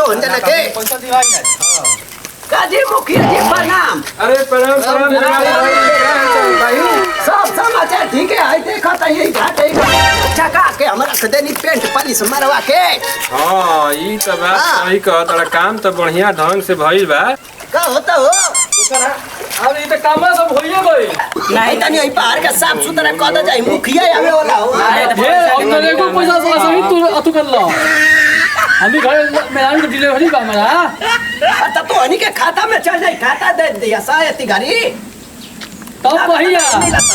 तो अंजना के पैसा दिवाई है। काजी मुखिया जी प्रणाम। अरे प्रणाम प्रणाम भाई। सब समाचार ठीक है। आई देखा त यही घाटे चका के हमरा सदेनी पेंट पालिश मारवा के। हां ई त बात सही कह तोरा काम त बढ़िया ढंग से भइल बा। का होता हो अब ई त काम सब होइए गई। नहीं तनी ओई बाहर का साफ सुथरा क द जाई मुखिया आवे वाला हो। ये हम तो देखो पैसा सही तू अतु कर लो। हम भी घर में आने डिलीवरी बा हमारा। त तो हनी के खाता में चल जाई खाता दे दिया सायती गाड़ी तब भैया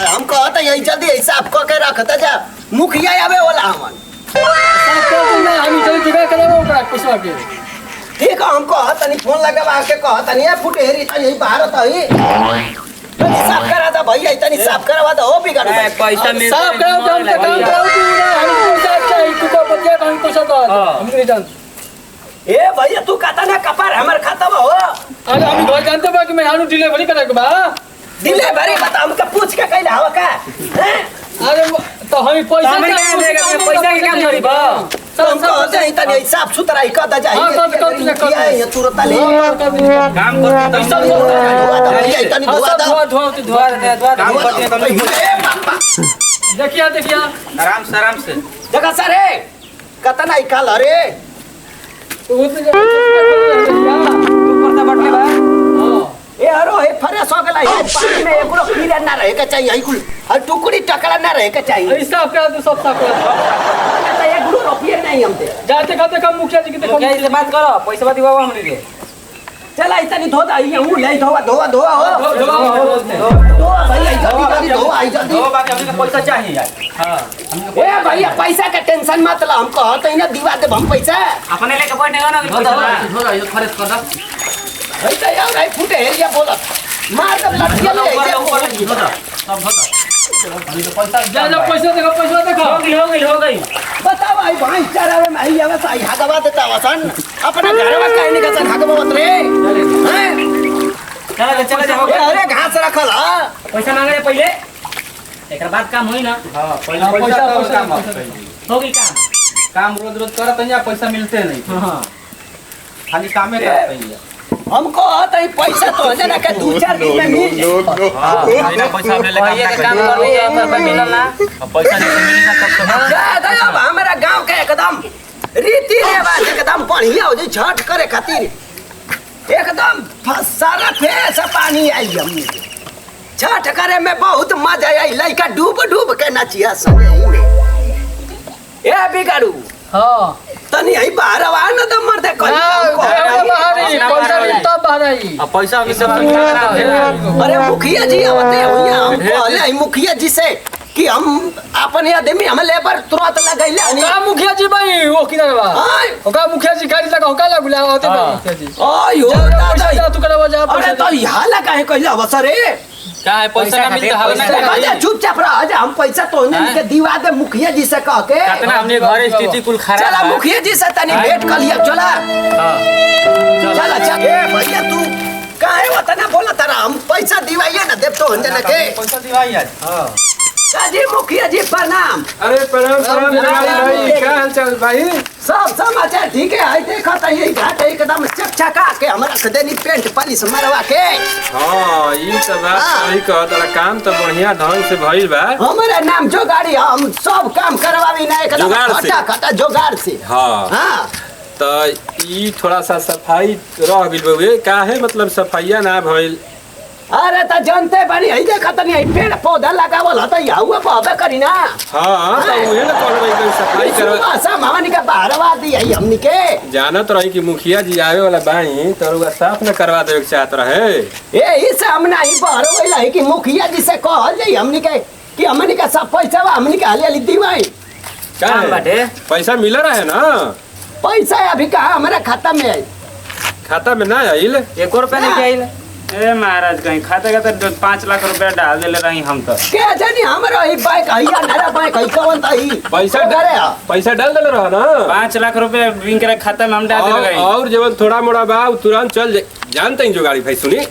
हम कहता यही जल्दी हिसाब क के रखता जा मुखिया आवे वाला हमन। सब तो ना हम चल जगह करे वो ओकरा पैसा के। ठीक है हम कहता नहीं फोन लगावा के कहता नहीं है फुटेरी त यही बाहर त ही हिसाब करा दा भैया इतनी साफ करवा दो हो बिगड़ पैसा मिल सब कराओ काम से काम कराओ पूरा हम पैसा चाहिए तू को बतिया हम पैसा दो हम नहीं जान। ए भैया तू कहता ना कपार हमर खाता में हो। अरे हम घर जानते बा कि मैं हानु डिलीवरी करे के बा। दिले भरी बता हमके पूछ के कहले हवा का हैं? अरे तो हम पैसा हमें क्या देगा पैसा के काम करी बा। हम कहते हैं इतनी साफ सुथरा ही कर दा जाए हां कर ये तुरंत ले काम करते पैसा भैया इतनी धुआ दा धुआ दे काम करते ए बाबा देखिए देखिए आराम से जगह सर रे कतना ही काल रे वो तो ऊपर से बटले बा। ए अरो हे फरेस हो गेला हे पानी में एकरो कीड़ा ना रहे के चाहिए कुल और टुकड़ी टकरा ना रहे के चाहिए। ऐसा करा तो सब साफ करा तो एक गुरु रुपये नहीं हमते जाते खाते कम मुखिया जी के देखो मुखिया जी से बात करो पैसा दिवा हमने के। चला इतनी धो दा ये हूं ले धोवा धोवा धोवा हो धोवा भैया जल्दी धोवा आई जल्दी दो बाकी हमने पैसा चाहिए यार। हां ए भैया पैसा का टेंशन मत ला हम कहते हैं ना दिवा दे हम पैसा अपने लेके बैठेगा ना पैसा ये खर्च कर दो ऐसा यार भाई फुटे एरिया बोला मार दब लड़कियां ले ऐसे सब होता जा जा पैसा देखो हो गई बताओ भाई भाई चरावे में आई आवे साई हगवा देता वसन अपना घरवा काहे नहीं गसन हगवा रे हैं चला जा हो गया। अरे घास रखल हां पैसा मांगे पहले एकर बाद काम होई ना। हां पैसा काम हो गई काम रोज करत है पैसा मिलते नहीं। हां खाली कामे करत है। हमको आता ही पैसा तो जना के 2-4 दिन में मिल जाए। हां बिना पैसा हमने ले काम कर लिया पैसा मिलल ना पैसा नहीं मिली ना तब ज्यादा अब हमारा गांव के एकदम रीति रिवाज एकदम बढ़िया हो जाए छठ करे खातिर एकदम सारा फेस पानी आई हमने छठ करे में बहुत मजा आई लइका डूब डूब के नचिया संगे में ए बिगाड़ू हां तनी आई बाहर आवा न तो मर्दे पैसा अभी सब अरे मुखिया जी आवते हुइया हम कहले मुखिया जी से कि हम अपने आदमी हम लेबर तुरंत लगैले का मुखिया जी भाई वो किधर बा ओका मुखिया जी गाड़ी लगा ओका ला बुला होते बा मुखिया जी ओयो दादा तू करवा जा अरे तो यहाँ लगा है कहले अवसर रे क्या है पैसा ना मिलता है ना चुपचाप रह जा हम पैसा तो नहीं के दिवा दे मुखिया जी से कह के कितना हमने घर स्थिति कुल खराब चला मुखिया जी से तनी भेंट कर लिया चला चला चल ए भैया तू काहे वतना बोला तारा हम पैसा दिवाइए ना देव तो अंजना के पैसा दिवाई आज। हां काजी मुखिया जी प्रणाम। अरे प्रणाम भाई क्या हाल चाल भाई। सब समाचार ठीक है। आई देखा त यही घाट एकदम चकचका के हमरा सदेनी पेंट पालिश मारवा के। हां ई त बात सही कह तोरा काम त बढ़िया ढंग से भइल बा। हमारा नाम जोगाड़ी हम सब काम करवावी ना एकदम खटा जोगाड़ से। हां त ई थोड़ा सा सफाई रह गेल बे काहे मतलब सफाईया ना भइल। अरे त जानते बनी है देखा तनी पेड़ पौधा लगावल हत याहुआ बहबे करी ना। हां त उहे न कहबै कि सफाई करवा ऐसा मामनी का बाहरवा दी है हमनी के जानत रही कि मुखिया जी आवे वाला बाई तो रुआ साफ न करवा देवे के चाहत रहे। ए इस हमना ही बहरवा है कि मुखिया जी से कहल जाई हमनी के कि हमनी का सब पैसा हमनी के हाली दीवाई का बाटे पैसा मिल रहा है ना। पैसा अभी कहा हमारा खाता में है। खाता में ना आइल 1 रुपया नहीं आइल। ए महाराज कहीं खाते का तो 5 लाख रुपया डाल देले रही हम तो क्या जानी हमारा ही बाइक हैया मेरा बाइक है कौन था ही पैसा डाल देले रहा ना 5 लाख रुपया बैंक के खाता में हम डाल देले रही। और जब थोड़ा मोड़ा बा तुरंत चल जानते हैं जो गाड़ी भाई सुनी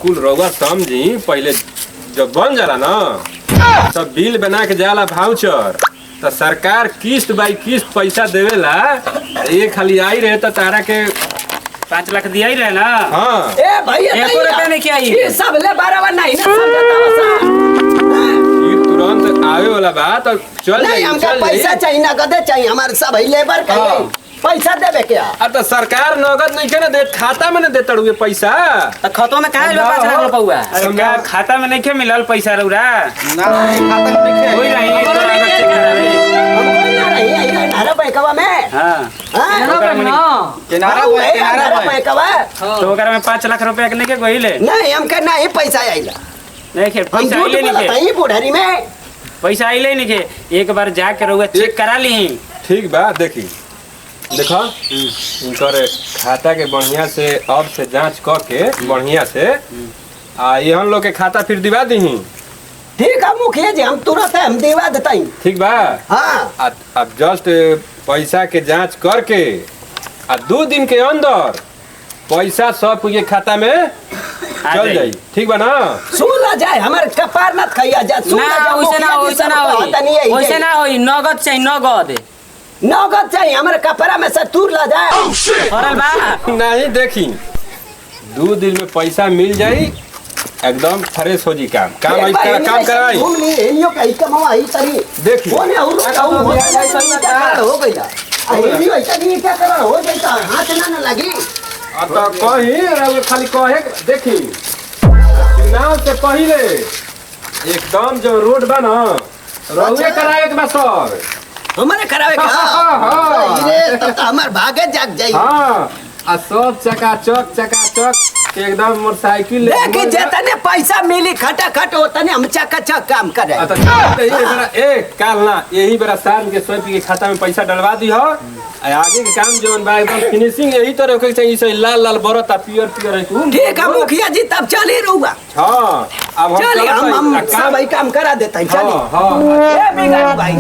कुल रउआ समझी पहले जब बन जाला ना सब बिल बना के जाला भाउचर तो सरकार किस्त बाई किस्त पैसा देवेला। ये खाली आई रहे तो तारा के 5 लाख दिया ही रहे ना। हाँ ए भैया एको रुपया नहीं किया ये सब ले बराबर नहीं ना समझता वसा। ये तुरंत आवे वाला बात और चल नहीं जाई हमका चल पैसा जाई। चाहिए नगदे चाहिए हमारे सब लेबर का हाँ। पैसा देवे क्या। अब तो सरकार नगद नहीं के ना दे खाता में ना देता रुए पैसा। तो खतो में कहाँ 5 लाख रुपया हुआ? अरे का खाता में नहीं के मिलल पैसा रउरा। कोई नहीं हम कोई ना रही है नारा बैंकवा में। हाँ हां किनारा बैंकवा। तो ओकरा में 5 लाख रुपया के नहीं के गइले। नहीं हमका नहीं पैसा आइला। नहीं के हम पैसा झूठ आइले नहीं बोलत के। हई बुढ़ारी में। पैसा आइले नहीं के। एक बार जाके रउआ चेक करा ली। ठीक बा देखी देखो इनकर खाता के बढ़िया से अब से जांच क के बढ़िया से आ यहाँ लोग के खाता फिर दिवा दी। ठीक है मुखिया जी हम तुरंत हम दिवा देताई। ठीक बा। हाँ अब जस्ट पैसा के जांच करके आ 2 दिन के अंदर पैसा सब के खाता में चल जाई। ठीक बा ना। सुला जाए हमारे कपार मत खइया जा। सुला ना जा वैसे ना मुखिया जी वैसे ना सब कहता नहीं है होई ये। वैसे ना होई नगद चाहिए नगद नगद चाहिए हमारे कपड़ा में से तूर ला जाए। फरल बा नहीं देखी 2 दिन में पैसा मिल जाई एकदम फ्रेश हो जी काम एक बार इन्हीं काम में से कराई। घूम ली इन्हीं का ही कमावा ही सही। देखी। होने और हो गया इन्हीं ऐसा नहीं क्या कर हो जाता हाथ ना लगी। अब तो कहीं खाली कहे देखी चुनाव से पहले एकदम जो रोड बा ना रउए कराए के बा सर। हमारे करावे का। हाँ। ये तो हमार भागे जाग जाई। हाँ आ सब चकाचक एकदम मोटरसाइकिल देखी जितने पैसा मिली खटाखट होतने हम चकाचक काम करे। काल ना यही बेरा शाम के सोच के खाता में पैसा डलवा दी हो। आगे के काम जवन बा एकदम फिनिशिंग यही तरह के चाहिए से लाल लाल बरत आ पियर पियर है तू। ठीक है मुखिया जी तब चली रहूगा। हां अब चलिए हम सब काम भाई काम करा देते हैं। चलिए हां ए बिगाड़ भाई।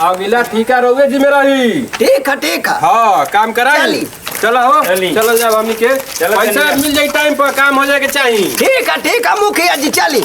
अगला ठीका रहुए जी में रही। ठीक है हाँ काम करा चली। चलो हो चली। चलो जाओ हमनी के चलो, पैसा चलिए। मिल जाए टाइम पर काम हो जाए के चाहिए। ठीक है मुखिया जी चली।